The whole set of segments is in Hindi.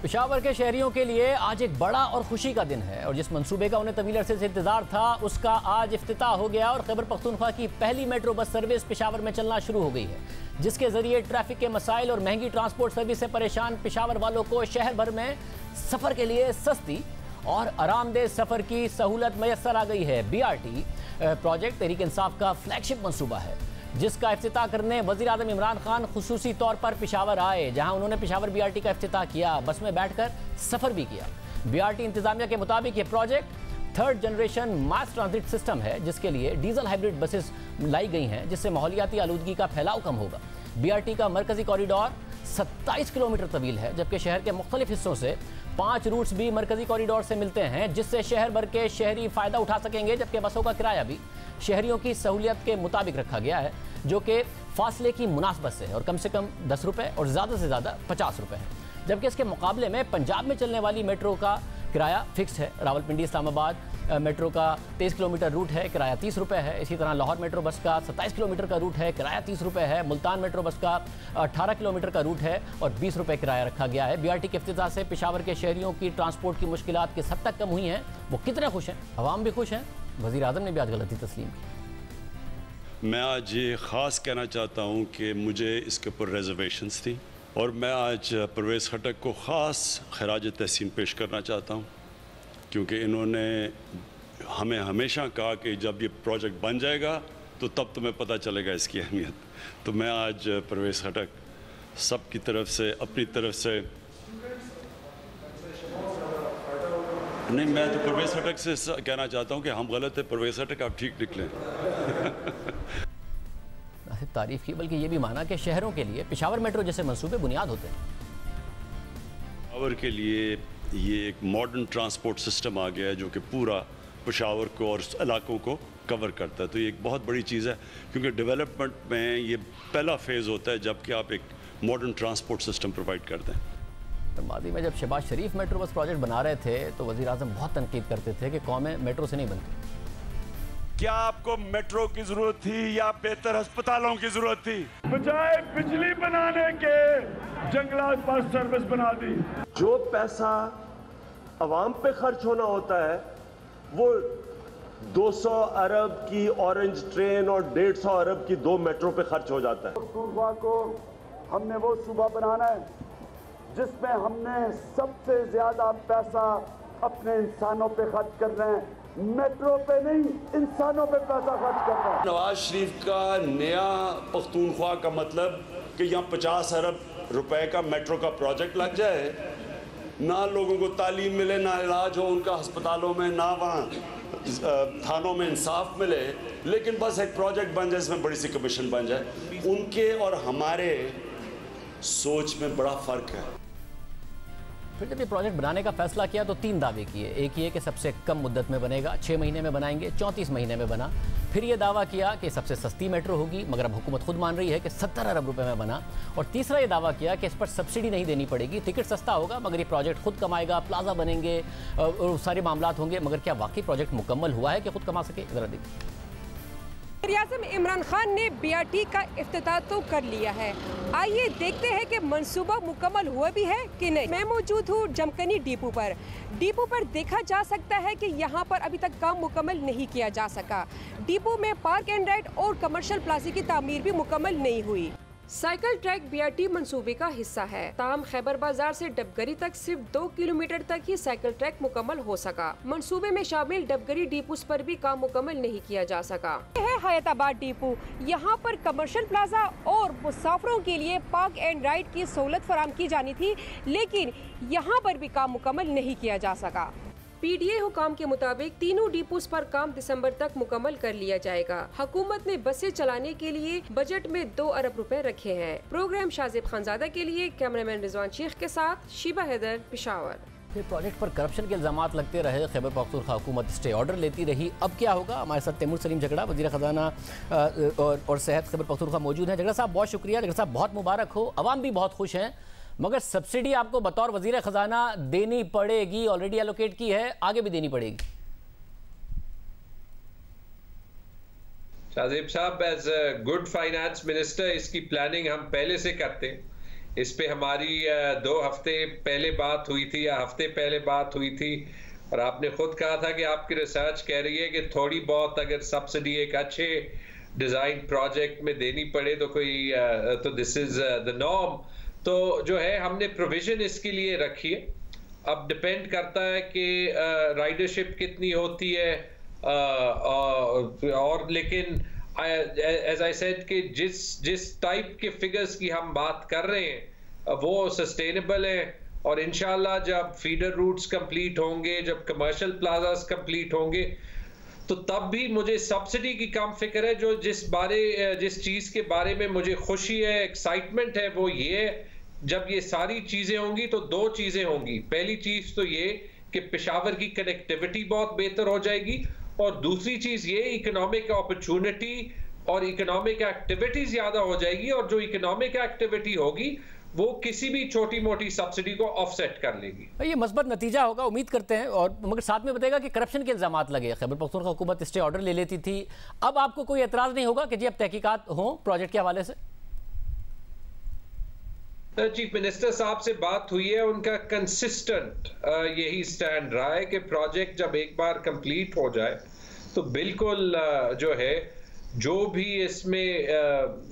पेशावर के शहरियों के लिए आज एक बड़ा और खुशी का दिन है और जिस मंसूबे का उन्हें तवील अरसे से इंतजार था उसका आज इफ्तिताह हो गया और खैबर पख्तूनख्वा की पहली मेट्रो बस सर्विस पेशावर में चलना शुरू हो गई है, जिसके जरिए ट्रैफिक के मसाइल और महंगी ट्रांसपोर्ट सर्विस से परेशान पेशावर वालों को शहर भर में सफर के लिए सस्ती और आरामदेह सफर की सहूलत मैसर आ गई है। BRT प्रोजेक्ट तहरीक इंसाफ का फ्लैगशिप मंसूबा है, जिसका इफ्तिताह करने वज़ीर आज़म इमरान खान खुसूसी तौर पर पेशावर आए, जहां उन्होंने पेशावर BRT का इफ्तिताह किया, बस में बैठकर सफ़र भी किया। BRT इंतजामिया के मुताबिक ये प्रोजेक्ट थर्ड जनरेशन मास ट्रांजिट सिस्टम है, जिसके लिए डीजल हाइब्रिड बसेस लाई गई हैं, जिससे माहौलियाती आलूदगी का फैलाव कम होगा। BRT का मरकजी कॉरिडोर 27 किलोमीटर तवील है, जबकि शहर के मुख्तलिफ हिस्सों से 5 रूट्स भी मरकजी कॉरिडोर से मिलते हैं, जिससे शहर भर के शहरी फ़ायदा उठा सकेंगे। जबकि बसों का किराया भी शहरियों की सहूलियत के मुताबिक रखा गया है, जो कि फासले की मुनासबत से है और कम से कम 10 रुपये और ज़्यादा से ज़्यादा 50 रुपये है। जबकि इसके मुकाबले में पंजाब में चलने वाली मेट्रो का किराया फिक्स है। रावलपिंडी इस्लामाबाद मेट्रो का 23 किलोमीटर रूट है, किराया 30 रुपये है। इसी तरह लाहौर मेट्रो बस का 27 किलोमीटर का रूट है, किराया 30 रुपये है। मुल्तान मेट्रो बस का 18 किलोमीटर का रूट है और 20 रुपये किराया रखा गया है। BRT के इफ्तिताह से पेशावर के शहरियों की ट्रांसपोर्ट की मुश्किलात किस हद तक कम हुई हैं, वो कितने खुश हैं, अवाम भी खुश हैं। वज़ीर आज़म ने भी आज गलती तस्लीम की। मैं आज ये ख़ास कहना चाहता हूँ कि मुझे इसके ऊपर रिजर्वेशंस थी और मैं आज परवेज़ खटक को ख़ास खराज तहसीन पेश करना चाहता हूँ, क्योंकि इन्होंने हमें हमेशा कहा कि जब ये प्रोजेक्ट बन जाएगा तो तब तुम्हें पता चलेगा इसकी अहमियत। तो मैं आज परवेज़ खटक सब की तरफ से, अपनी तरफ से नहीं, मैं तो परवेज़ खटक से कहना चाहता हूँ कि हम गलत है, परवेज़ खटक आप ठीक निकलें। तारीफ की, बल्कि ये भी माना कि शहरों के लिए पेशावर मेट्रो जैसे मंसूबे बुनियाद होते हैं। पेशावर के लिए ये एक मॉडर्न ट्रांसपोर्ट सिस्टम आ गया है जो कि पूरा पेशावर को और इलाकों को कवर करता है। तो ये एक बहुत बड़ी चीज़ है, क्योंकि डेवलपमेंट में ये पहला फेज़ होता है जबकि आप एक मॉडर्न ट्रांसपोर्ट सिस्टम प्रोवाइड करते हैं। मादी में जब शहबाज शरीफ मेट्रो बस प्रोजेक्ट बना रहे थे तो वज़ीर आज़म बहुत तनकीद करते थे कि कौमें मेट्रो से नहीं बनती। क्या आपको मेट्रो की जरूरत थी या बेहतर अस्पतालों की जरूरत थी? बजाय बिजली बनाने के जंगलात पर सर्विस बना दी। जो पैसा अवाम पे खर्च होना होता है वो 200 अरब की ऑरेंज ट्रेन और 150 अरब की 2 मेट्रो पे खर्च हो जाता है। सूबा को हमने वो सूबा बनाना है जिसमें हमने सबसे ज्यादा पैसा अपने इंसानों पे खर्च कर रहे हैं, मेट्रो पे नहीं, इंसानों पे पैसा खर्च कर रहे हैं। नवाज शरीफ का नया पख्तूनख्वा का मतलब कि यहाँ 50 अरब रुपए का मेट्रो का प्रोजेक्ट लग जाए, ना लोगों को तालीम मिले, ना इलाज हो उनका अस्पतालों में, ना वहाँ थानों में इंसाफ मिले, लेकिन बस एक प्रोजेक्ट बन जाए, इसमें बड़ी सी कमीशन बन जाए। उनके और हमारे सोच में बड़ा फ़र्क है। फिर जब ये प्रोजेक्ट बनाने का फैसला किया तो 3 दावे किए। एक ये कि सबसे कम मुद्दत में बनेगा, 6 महीने में बनाएंगे, 34 महीने में बना। फिर ये दावा किया कि सबसे सस्ती मेट्रो होगी, मगर अब हुकूमत खुद मान रही है कि 70 अरब रुपए में बना। और तीसरा ये दावा किया कि इस पर सब्सिडी नहीं देनी पड़ेगी, टिकट सस्ता होगा, मगर ये प्रोजेक्ट खुद कमाएगा, प्लाजा बनेंगे और सारे मामलात होंगे। मगर क्या वाकई प्रोजेक्ट मुकम्मल हुआ है कि खुद कमा सके? जरा देखिए। वज़ीर-ए-आज़म इमरान खान ने BRT का इफ्तिताह तो कर लिया है। आइए देखते हैं कि मंसूबा मुकम्मल हुआ भी है कि नहीं। मैं मौजूद हूँ जमकनी डिपो पर। डिपो पर देखा जा सकता है कि यहाँ पर अभी तक काम मुकम्मल नहीं किया जा सका। डिपो में पार्क एंड राइड और कमर्शियल प्लाजा की तामीर भी मुकम्मल नहीं हुई। साइकिल ट्रैक BRT मंसूबे का हिस्सा है। ताहम खैबर बाजार से डबगरी तक सिर्फ 2 किलोमीटर तक ही साइकिल ट्रैक मुकम्मल हो सका। मंसूबे में शामिल डबगरी डिपोस पर भी काम मुकम्मल नहीं किया जा सका। है हयाताबाद डिपो, यहाँ पर कमर्शियल प्लाजा और मुसाफिरों के लिए पार्क एंड राइड की सहूलत फराहम की जानी थी, लेकिन यहाँ पर भी काम मुकम्मल नहीं किया जा सका। PDA हुकाम के मुताबिक तीनों डिपोस पर काम दिसंबर तक मुकम्मल कर लिया जाएगा। हुकूमत ने बसें चलाने के लिए बजट में 2 अरब रुपए रखे हैं। प्रोग्राम शाजिब खानजादा के लिए कैमरामैन रिजवान शेख के साथ शीबा हैदर, पेशावर। फिर प्रोजेक्ट पर करप्शन के इल्जामात लगते रहे, खैबर पख्तूनख्वा हुकूमत स्टे ऑर्डर लेती रही। अब क्या होगा? हमारे साथ तैमूर सलीम झगड़ा, वज़ीर ख़जाना और सेहत खैबर पख्तूनख्वा मौजूद हैं। झगड़ा साहब बहुत शुक्रिया। झगड़ा साहब बहुत मुबारक हो, अवाम भी बहुत खुश हैं, मगर सब्सिडी आपको बतौर वज़ीर ख़जाना देनी पड़ेगी, ऑलरेडी एलोकेट की है, आगे भी देनी पड़ेगी। शाजिब साहब, as a good finance minister इसकी प्लानिंग हम पहले से करते हैं। इस पे हमारी 2 हफ्ते पहले बात हुई थी या हफ्ते पहले बात हुई थी, और आपने खुद कहा था कि आपकी रिसर्च कह रही है कि थोड़ी बहुत अगर सब्सिडी एक अच्छे डिज़ाइन प्रोजेक्ट में देनी पड़े तो तो दिस इज़ द नॉर्म। तो जो है हमने प्रोविजन इसके लिए रखी है। अब डिपेंड करता है कि राइडरशिप कितनी होती है, और लेकिन एज आई सेड कि जिस टाइप के फिगर्स की हम बात कर रहे हैं वो सस्टेनेबल है, और इंशाल्लाह जब फीडर रूट्स कंप्लीट होंगे, जब कमर्शियल प्लाजास कंप्लीट होंगे, तो तब भी मुझे सब्सिडी की कम फिक्र है। जिस चीज़ के बारे में मुझे खुशी है, एक्साइटमेंट है, वो ये है जब ये सारी चीज़ें होंगी तो 2 चीज़ें होंगी। पहली चीज़ तो ये कि पेशावर की कनेक्टिविटी बहुत बेहतर हो जाएगी, और दूसरी चीज़ ये इकोनॉमिक अपॉर्चुनिटी और इकोनॉमिक एक्टिविटी ज़्यादा हो जाएगी, और जो इकोनॉमिक एक्टिविटी होगी वो किसी भी छोटी मोटी सब्सिडी को ऑफसेट कर लेगी। ये मस्बत नतीजा होगा, उम्मीद करते हैं। और मगर साथ में बताएगा कि करप्शन के इल्जामात लगे, खैबर पख्तूनख्वा हुकूमत स्टे ऑर्डर ले लेती थी, अब आपको कोई एतराज़ नहीं होगा कि जी अब तहकीकात हों प्रोजेक्ट के हवाले से? चीफ मिनिस्टर साहब से बात हुई है, उनका कंसिस्टेंट यही स्टैंड रहा है कि प्रोजेक्ट जब एक बार कंप्लीट हो जाए तो बिल्कुल जो है जो भी इसमें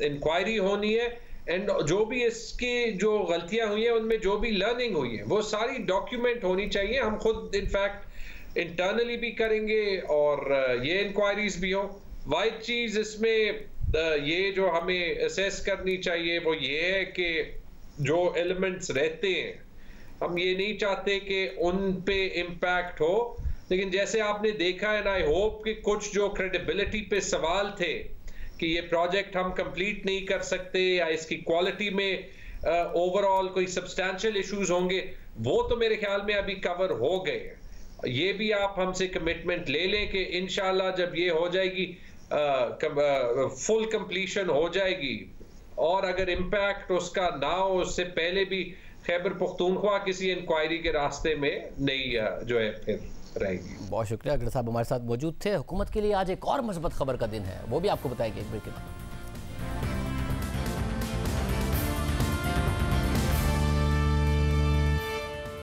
इंक्वायरी होनी है एंड जो भी इसकी जो गलतियां हुई हैं उनमें जो भी लर्निंग हुई है वो सारी डॉक्यूमेंट होनी चाहिए। हम खुद इनफैक्ट इंटरनली भी करेंगे और ये इंक्वायरीज भी हो। वाइड चीज इसमें ये जो हमें असेस करनी चाहिए वो ये है कि जो एलिमेंट्स रहते हैं हम ये नहीं चाहते कि उन पे इम्पैक्ट हो, लेकिन जैसे आपने देखा है, आई होप कि कुछ जो क्रेडिबिलिटी पे सवाल थे कि ये प्रोजेक्ट हम कंप्लीट नहीं कर सकते या इसकी क्वालिटी में ओवरऑल कोई सब्सटैंशियल इश्यूज होंगे, वो तो मेरे ख्याल में अभी कवर हो गए। ये भी आप हमसे कमिटमेंट ले लें कि इंशाल्लाह जब ये हो जाएगी, फुल कंप्लीशन हो जाएगी, और अगर इम्पैक्ट उसका ना हो उससे पहले भी खैबर पख्तूनख्वा किसी इंक्वायरी के रास्ते में नहीं जो है फिर रहेगी। बहुत शुक्रिया, अगर साहब हमारे साथ मौजूद थे। हुकूमत के लिए आज एक और मस्बत खबर का दिन है, वो भी आपको बताएंगे एक ब्रेक के बाद।